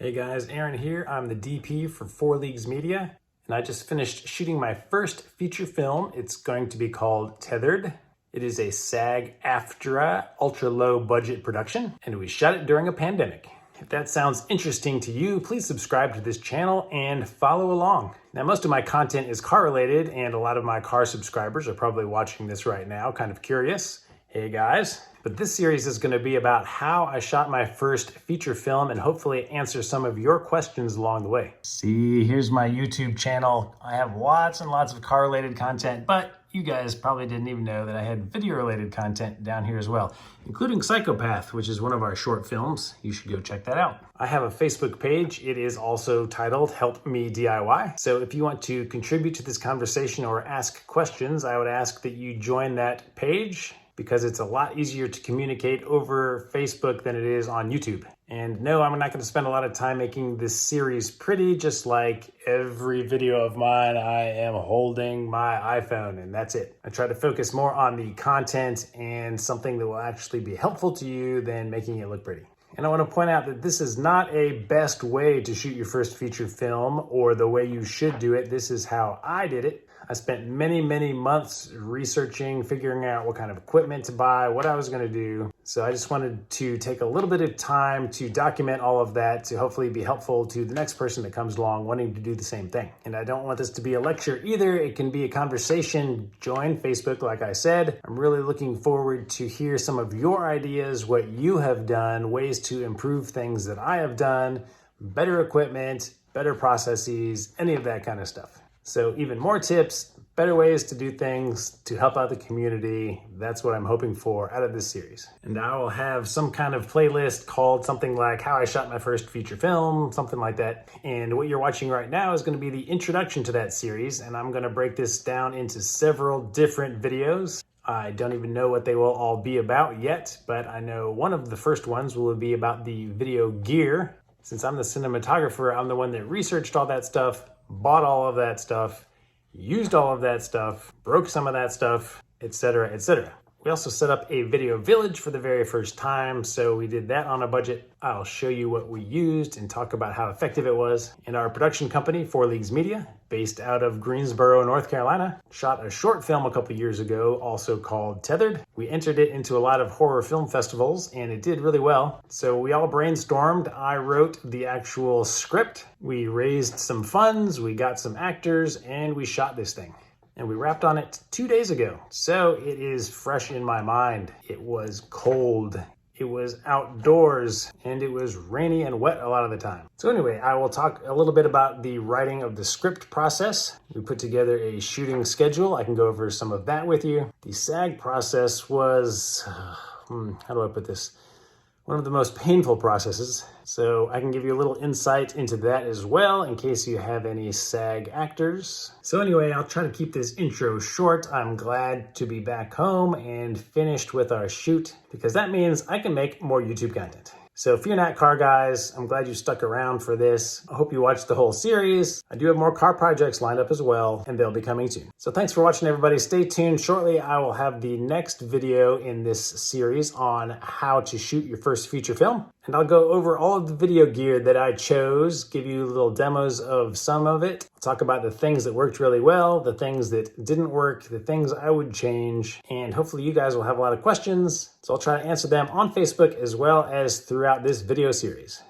Hey guys, Aaron here. I'm the DP for 4 Leagues Media, and I just finished shooting my first feature film. It's going to be called Tethered. It is a SAG-AFTRA ultra-low budget production, and we shot it during a pandemic. If that sounds interesting to you, please subscribe to this channel and follow along. Now, most of my content is car related, and a lot of my car subscribers are probably watching this right now, kind of curious. Hey guys. But this series is going to be about how I shot my first feature film and hopefully answer some of your questions along the way. See, here's my YouTube channel. I have lots and lots of car related content, but you guys probably didn't even know that I had video related content down here as well, including Psychopath, which is one of our short films. You should go check that out. I have a Facebook page. It is also titled Help Me DIY. So if you want to contribute to this conversation or ask questions, I would ask that you join that page, because it's a lot easier to communicate over Facebook than it is on YouTube. And no, I'm not going to spend a lot of time making this series pretty. Just like every video of mine, I am holding my iPhone, and that's it. I try to focus more on the content and something that will actually be helpful to you than making it look pretty. And I want to point out that this is not a best way to shoot your first feature film or the way you should do it. This is how I did it. I spent many months researching, figuring out what kind of equipment to buy, what I was going to do. So I just wanted to take a little bit of time to document all of that to hopefully be helpful to the next person that comes along wanting to do the same thing. And I don't want this to be a lecture either. It can be a conversation. Join Facebook, like I said. I'm really looking forward to hear some of your ideas, what you have done, ways to improve things that I have done, better equipment, better processes, any of that kind of stuff. So even more tips, better ways to do things to help out the community. That's what I'm hoping for out of this series. And I will have some kind of playlist called something like How I Shot My First Feature Film, something like that. And what you're watching right now is going to be the introduction to that series. And I'm going to break this down into several different videos. I don't even know what they will all be about yet, but I know one of the first ones will be about the video gear. Since I'm the cinematographer, I'm the one that researched all that stuff, bought all of that stuff, used all of that stuff, broke some of that stuff, etc., etc. We also set up a video village for the very first time, so we did that on a budget. I'll show you what we used and talk about how effective it was. And our production company, 4 Leagues Media, based out of Greensboro, North Carolina, shot a short film a couple years ago, also called Tethered. We entered it into a lot of horror film festivals, and it did really well. So we all brainstormed. I wrote the actual script. We raised some funds, we got some actors, and we shot this thing. And we wrapped on it 2 days ago. So it is fresh in my mind. It was cold, it was outdoors, and it was rainy and wet a lot of the time. So anyway, I will talk a little bit about the writing of the script process. We put together a shooting schedule. I can go over some of that with you. The SAG process was, how do I put this? One of the most painful processes. So I can give you a little insight into that as well in case you have any SAG actors. So anyway, I'll try to keep this intro short. I'm glad to be back home and finished with our shoot, because that means I can make more YouTube content. So if you're not car guys, I'm glad you stuck around for this. I hope you watched the whole series. I do have more car projects lined up as well, and they'll be coming soon. So thanks for watching, everybody. Stay tuned. Shortly, I will have the next video in this series on how to shoot your first feature film. And I'll go over all of the video gear that I chose, give you little demos of some of it. I'll talk about the things that worked really well, the things that didn't work, the things I would change, and hopefully you guys will have a lot of questions. So I'll try to answer them on Facebook as well as throughout this video series.